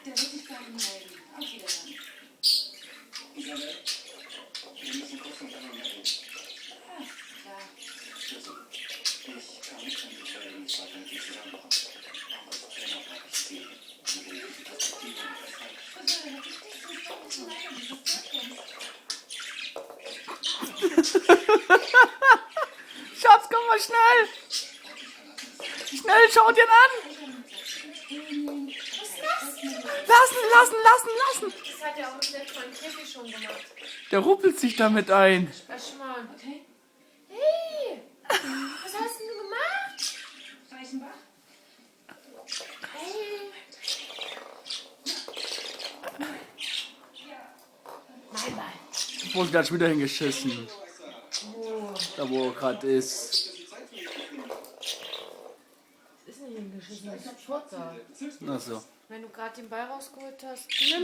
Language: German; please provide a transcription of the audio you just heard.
Der wird sich bei Ihnen melden. Auf Wiedersehen. Isabel, wir müssen kurz miteinander reden. Ah, klar. Ich kann nicht an die Stelle nicht weiter mit dir zusammenkommen. Aber als Trainer bleibe ich stehen. Und will die Perspektive nicht festhalten. Was soll denn das? Ich muss leider dieses Zeug. Schatz, komm mal schnell! Schnell, schau dir an! Lassen! Das hat ja auch das letzte Mal im Käfig schon gemacht. Der ruppelt sich damit ein. Lass mal. Okay? Hey! Was hast denn du gemacht? Reichenbach? Hey! Mal. Wo hat wieder hingeschissen? Wo? Da wo er gerade ist. Das ist nicht hingeschissen, das ist Futter. Ach so. Wenn du gerade den Ball rausgeholt hast. Du nimmst